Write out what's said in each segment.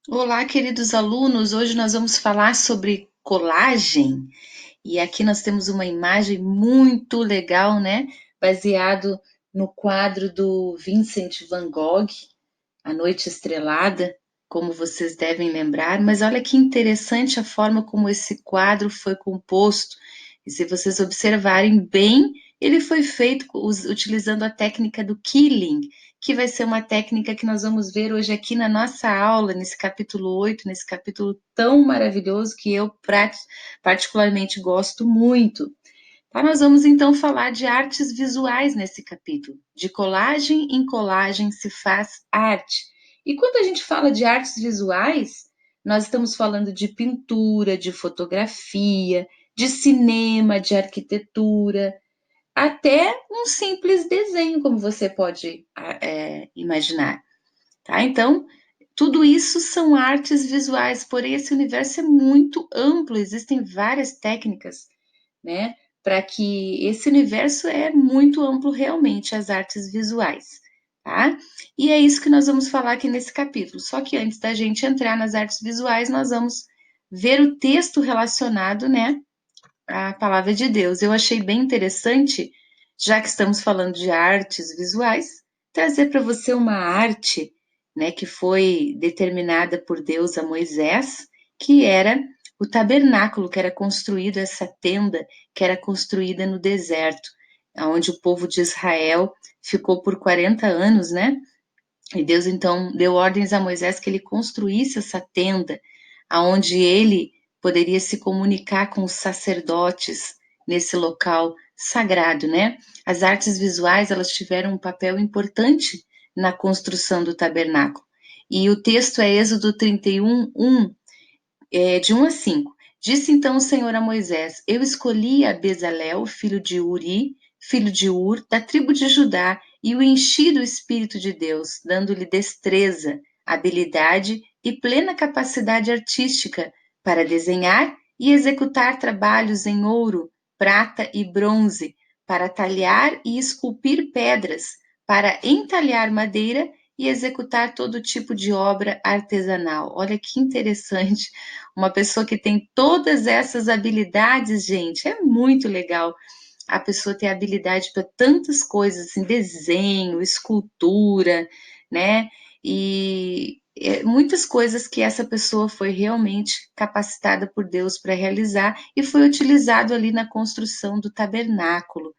Olá, queridos alunos. Hoje nós vamos falar sobre colagem. E aqui nós temos uma imagem muito legal, né? Baseado no quadro do Vincent van Gogh, A Noite Estrelada, como vocês devem lembrar. Mas olha que interessante a forma como esse quadro foi composto. E se vocês observarem bem, ele foi feito utilizando a técnica do Killing, que vai ser uma técnica que nós vamos ver hoje aqui na nossa aula, nesse capítulo 8, nesse capítulo tão maravilhoso que eu particularmente gosto muito. Tá, nós vamos então falar de artes visuais nesse capítulo. De colagem em colagem se faz arte. E quando a gente fala de artes visuais, nós estamos falando de pintura, de fotografia, de cinema, de arquitetura, até um simples desenho, como você pode imaginar. Tá? Então, tudo isso são artes visuais, porém esse universo é muito amplo, existem várias técnicas, né? Para que esse universo é muito amplo realmente, as artes visuais, tá? E é isso que nós vamos falar aqui nesse capítulo. Só que antes da gente entrar nas artes visuais, nós vamos ver o texto relacionado, né, à palavra de Deus. Eu achei bem interessante, já que estamos falando de artes visuais, trazer para você uma arte, né, que foi determinada por Deus a Moisés, que era o tabernáculo, que era construído, essa tenda que era construída no deserto, onde o povo de Israel ficou por 40 anos, né? E Deus então deu ordens a Moisés que ele construísse essa tenda, aonde ele poderia se comunicar com os sacerdotes nesse local sagrado, né? As artes visuais, elas tiveram um papel importante na construção do tabernáculo. E o texto é Êxodo 31, 1, de 1 a 5. Disse então o Senhor a Moisés: Eu escolhi a Bezalel, filho de Uri, filho de Ur, da tribo de Judá, e o enchi do Espírito de Deus, dando-lhe destreza, habilidade e plena capacidade artística para desenhar e executar trabalhos em ouro, prata e bronze, para talhar e esculpir pedras, para entalhar madeira e executar todo tipo de obra artesanal. Olha que interessante. Uma pessoa que tem todas essas habilidades, gente, é muito legal a pessoa ter habilidade para tantas coisas, assim, desenho, escultura, né? E muitas coisas que essa pessoa foi realmente capacitada por Deus para realizar e foi utilizado ali na construção do tabernáculo.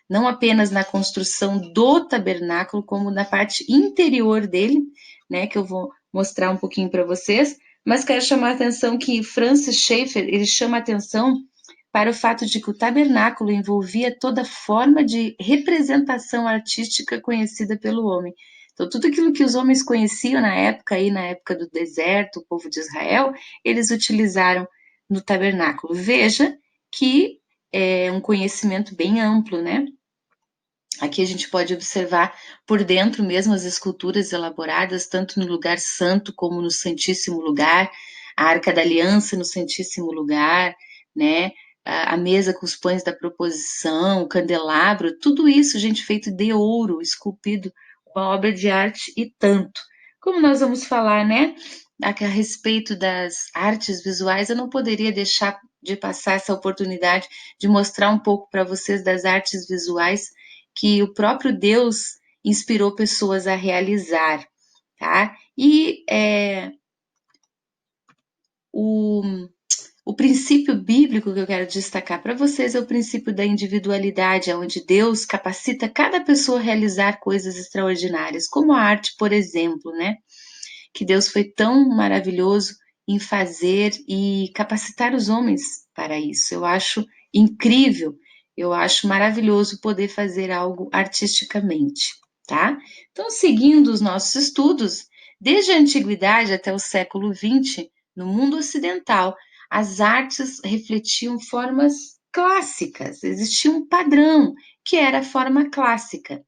Não apenas na construção do tabernáculo, como na parte interior dele, né? Que eu vou mostrar um pouquinho para vocês, mas quero chamar a atenção que Francis Schaeffer, ele chama a atenção para o fato de que o tabernáculo envolvia toda forma de representação artística conhecida pelo homem. Então, tudo aquilo que os homens conheciam na época, aí na época do deserto, o povo de Israel, eles utilizaram no tabernáculo. Veja que é um conhecimento bem amplo, né? Aqui a gente pode observar por dentro mesmo as esculturas elaboradas, tanto no lugar santo como no Santíssimo Lugar, a Arca da Aliança no Santíssimo Lugar, né? A mesa com os pães da proposição, o candelabro, tudo isso, gente, feito de ouro, esculpido, uma obra de arte e tanto. Como nós vamos falar, né, a respeito das artes visuais, eu não poderia deixar de passar essa oportunidade de mostrar um pouco para vocês das artes visuais que o próprio Deus inspirou pessoas a realizar, tá? E o, o princípio bíblico que eu quero destacar para vocês é o princípio da individualidade, onde Deus capacita cada pessoa a realizar coisas extraordinárias, como a arte, por exemplo, né? Que Deus foi tão maravilhoso em fazer e capacitar os homens para isso. Eu acho incrível, eu acho maravilhoso poder fazer algo artisticamente, tá? Então, seguindo os nossos estudos, desde a antiguidade até o século XX, no mundo ocidental, as artes refletiam formas clássicas, existia um padrão, que era a forma clássica.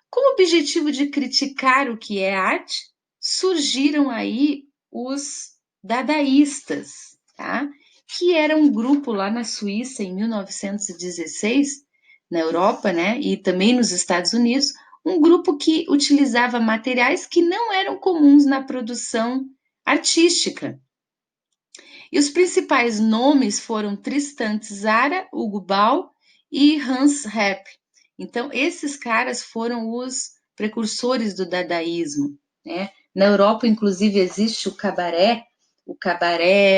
Com o objetivo de criticar o que é arte, surgiram aí os dadaístas, tá? Que era um grupo lá na Suíça em 1916, na Europa, né? E também nos Estados Unidos, um grupo que utilizava materiais que não eram comuns na produção artística. E os principais nomes foram Tristan Tzara, Hugo Ball e Hans Hepp. Então, esses caras foram os precursores do dadaísmo, né? Na Europa, inclusive, existe o cabaré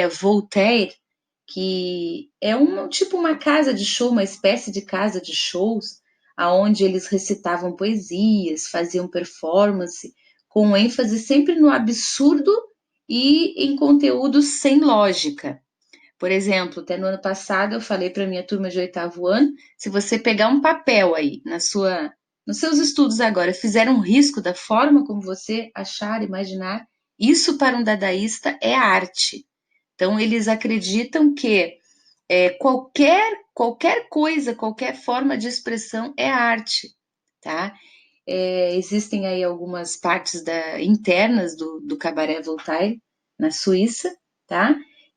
Voltaire, que é tipo uma casa de show, uma espécie de casa de shows, aonde eles recitavam poesias, faziam performance, com ênfase sempre no absurdo e em conteúdos sem lógica. Por exemplo, até no ano passado eu falei para minha turma de oitavo ano, se você pegar um papel aí nos seus estudos agora, fizer um risco da forma como você achar, imaginar, isso para um dadaísta é arte. Então eles acreditam que qualquer coisa, qualquer forma de expressão é arte, tá? Existem aí algumas partes internas do Cabaré Voltaire, na Suíça, tá?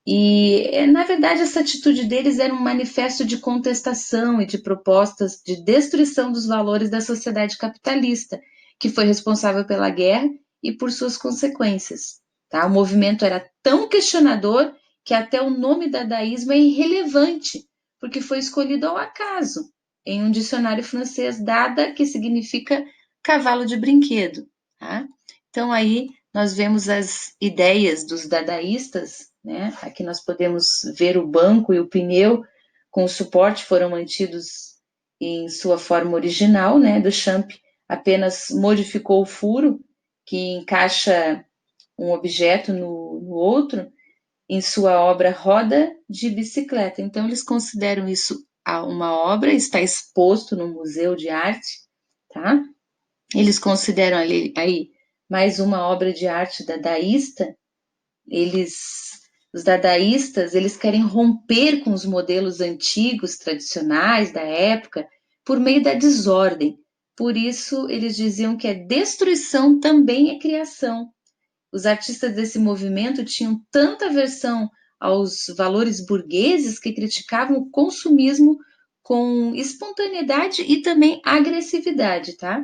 E, na verdade, essa atitude deles era um manifesto de contestação e de propostas de destruição dos valores da sociedade capitalista, que foi responsável pela guerra e por suas consequências, tá? O movimento era tão questionador que até o nome dadaísmo é irrelevante, porque foi escolhido ao acaso, em um dicionário francês, dada, que significa cavalo de brinquedo. Tá? Então, aí nós vemos as ideias dos dadaístas, né? Aqui nós podemos ver o banco e o pneu com o suporte foram mantidos em sua forma original, né? Duchamp apenas modificou o furo que encaixa um objeto no outro em sua obra Roda de Bicicleta. Então, eles consideram isso uma obra, está exposto no Museu de Arte, tá? Eles consideram aí mais uma obra de arte dadaísta. Os dadaístas, eles querem romper com os modelos antigos, tradicionais da época, por meio da desordem. Por isso, eles diziam que a destruição também é criação. Os artistas desse movimento tinham tanta aversão aos valores burgueses que criticavam o consumismo com espontaneidade e também agressividade, tá?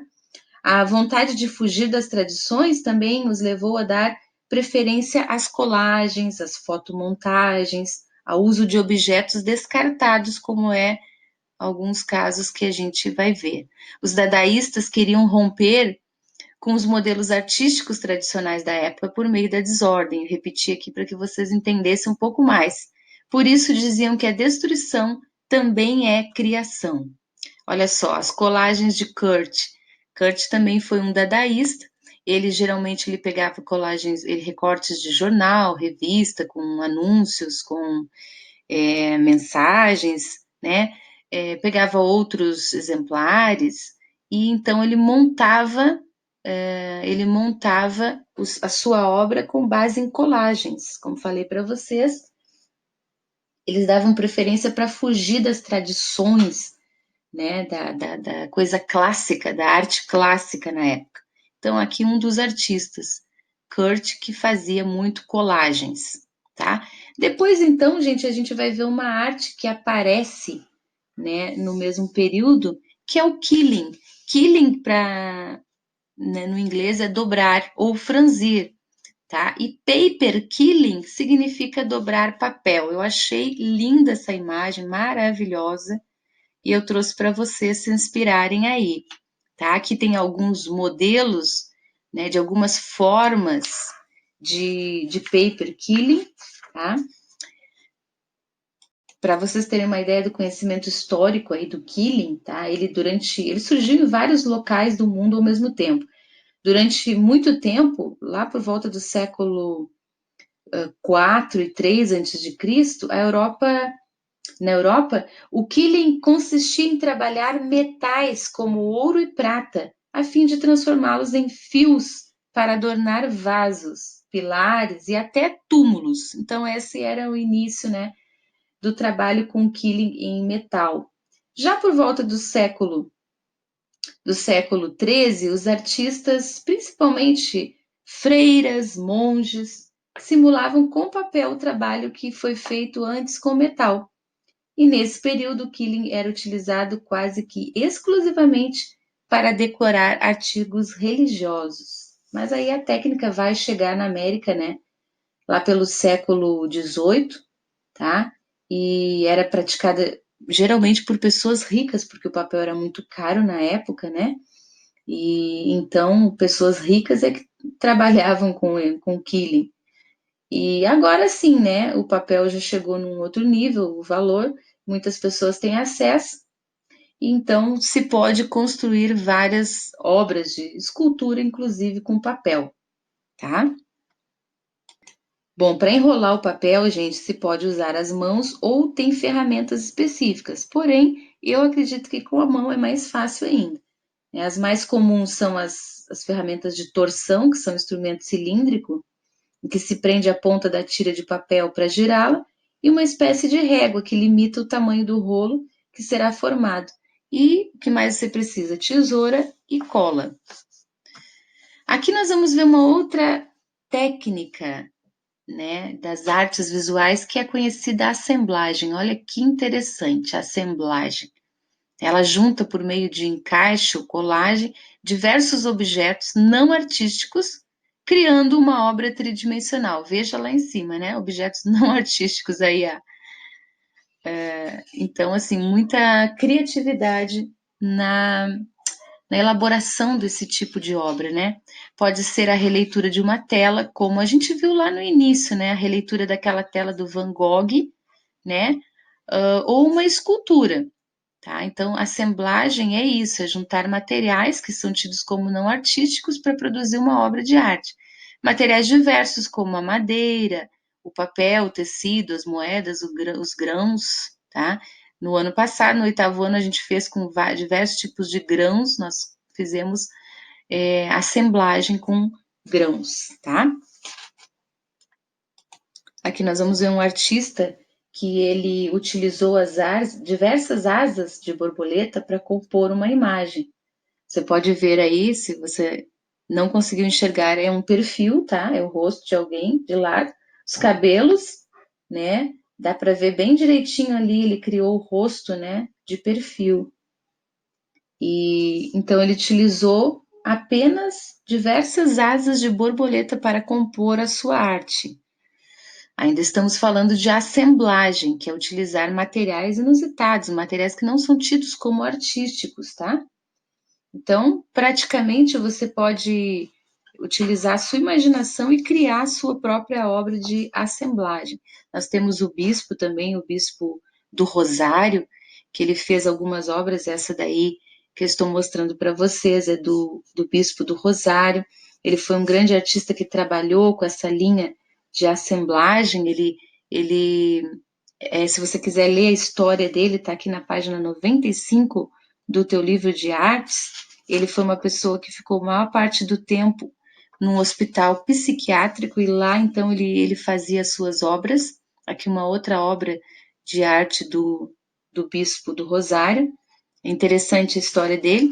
A vontade de fugir das tradições também os levou a dar preferência às colagens, às fotomontagens, ao uso de objetos descartados, como é alguns casos que a gente vai ver. Os dadaístas queriam romper com os modelos artísticos tradicionais da época por meio da desordem. Eu repeti aqui para que vocês entendessem um pouco mais. Por isso diziam que a destruição também é criação. Olha só, as colagens de Kurt. Kurt também foi um dadaísta. Ele geralmente pegava colagens, recortes de jornal, revista, com anúncios, com mensagens, né? Pegava outros exemplares e então ele montava a sua obra com base em colagens. Como falei para vocês, eles davam preferência para fugir das tradições, né, da coisa clássica, da arte clássica na época. Então, aqui um dos artistas, Kurt, que fazia muito colagens, tá? Depois, então, gente, a gente vai ver uma arte que aparece, né, no mesmo período, que é o quilling. Quilling, no inglês, é dobrar ou franzir, tá? E paper quilling significa dobrar papel. Eu achei linda essa imagem, maravilhosa, e eu trouxe para vocês se inspirarem aí, tá? Aqui tem alguns modelos, né, de algumas formas de paper quilling, tá? Para vocês terem uma ideia do conhecimento histórico aí do quilling, tá? Ele surgiu em vários locais do mundo ao mesmo tempo. Durante muito tempo, lá por volta do século 4 e 3 antes de Cristo, na Europa, o quilling consistia em trabalhar metais como ouro e prata, a fim de transformá-los em fios para adornar vasos, pilares e até túmulos. Então, esse era o início, né, do trabalho com quilling em metal. Já por volta do século XIII, os artistas, principalmente freiras, monges, simulavam com papel o trabalho que foi feito antes com metal. E nesse período, o quilling era utilizado quase que exclusivamente para decorar artigos religiosos. Mas aí a técnica vai chegar na América, né? lá pelo século XVIII, tá? E era praticada geralmente por pessoas ricas, porque o papel era muito caro na época, né? E então pessoas ricas é que trabalhavam com quilling. E agora sim, né? O papel já chegou num outro nível, o valor, muitas pessoas têm acesso, e então se pode construir várias obras de escultura, inclusive com papel, tá? Bom, para enrolar o papel, gente, se pode usar as mãos ou tem ferramentas específicas. Porém, eu acredito que com a mão é mais fácil ainda. As mais comuns são as ferramentas de torção, que são instrumento cilíndrico, em que se prende a ponta da tira de papel para girá-la, e uma espécie de régua que limita o tamanho do rolo que será formado. E o que mais você precisa? Tesoura e cola. Aqui nós vamos ver uma outra técnica, né, das artes visuais, que é conhecida assemblagem. Olha que interessante, a assemblagem. Ela junta por meio de encaixe ou colagem diversos objetos não artísticos, criando uma obra tridimensional. Veja lá em cima, né? Objetos não artísticos aí. Então, assim, muita criatividade na, na elaboração desse tipo de obra, né? Pode ser a releitura de uma tela, como a gente viu lá no início, né? A releitura daquela tela do Van Gogh, né? Ou uma escultura, tá? Então, assemblagem é isso, é juntar materiais que são tidos como não artísticos para produzir uma obra de arte. Materiais diversos, como a madeira, o papel, o tecido, as moedas, os grãos, tá? No ano passado, no 8º ano, a gente fez com diversos tipos de grãos, nós fizemos assemblagem com grãos, tá? Aqui nós vamos ver um artista que ele utilizou diversas asas de borboleta para compor uma imagem. Você pode ver aí, se você não conseguiu enxergar, é um perfil, tá? É o rosto de alguém de lado, os cabelos, né? Dá para ver bem direitinho ali, ele criou o rosto, né, de perfil. E então ele utilizou apenas diversas asas de borboleta para compor a sua arte. Ainda estamos falando de assemblagem, que é utilizar materiais inusitados, materiais que não são tidos como artísticos, tá? Então, praticamente você pode utilizar a sua imaginação e criar a sua própria obra de assemblagem. Nós temos o bispo também, o bispo do Rosário, que ele fez algumas obras, essa daí que eu estou mostrando para vocês é do bispo do Rosário. Ele foi um grande artista que trabalhou com essa linha de assemblagem. Se você quiser ler a história dele, está aqui na página 95 do teu livro de artes. Ele foi uma pessoa que ficou a maior parte do tempo num hospital psiquiátrico e lá então ele fazia as suas obras. Aqui uma outra obra de arte do bispo do Rosário. É interessante a história dele.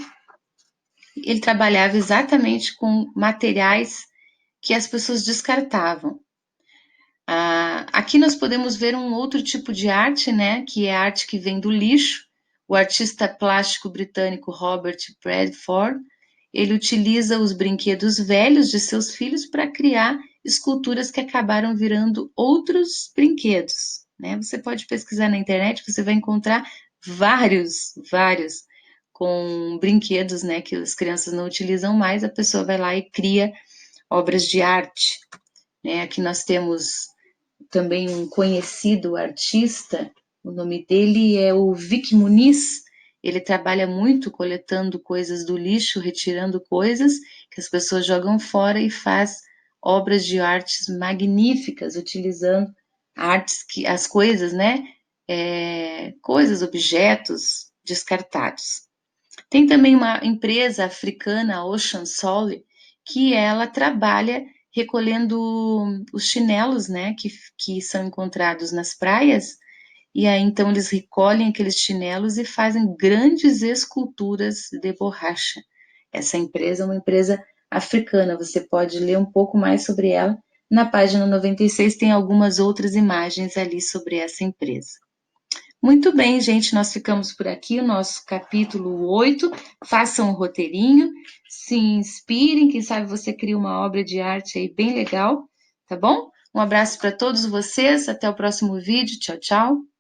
Ele trabalhava exatamente com materiais que as pessoas descartavam. Aqui nós podemos ver um outro tipo de arte, né, que é a arte que vem do lixo. O artista plástico britânico Robert Bradford, ele utiliza os brinquedos velhos de seus filhos para criar esculturas que acabaram virando outros brinquedos, né? Você pode pesquisar na internet, você vai encontrar vários com brinquedos, né, que as crianças não utilizam mais, a pessoa vai lá e cria obras de arte, né? Aqui nós temos também um conhecido artista, o nome dele é o Vic Muniz. Ele trabalha muito coletando coisas do lixo, retirando coisas que as pessoas jogam fora e faz obras de artes magníficas, utilizando as coisas, né? Coisas, objetos descartados. Tem também uma empresa africana, a Ocean Sole, que ela trabalha recolhendo os chinelos, né, que são encontrados nas praias, e aí então eles recolhem aqueles chinelos e fazem grandes esculturas de borracha. Essa empresa é uma empresa africana, você pode ler um pouco mais sobre ela. Na página 96 tem algumas outras imagens ali sobre essa empresa. Muito bem, gente, nós ficamos por aqui, o nosso capítulo 8. Façam um roteirinho, se inspirem, quem sabe você cria uma obra de arte aí bem legal, tá bom? Um abraço para todos vocês, até o próximo vídeo. Tchau, tchau.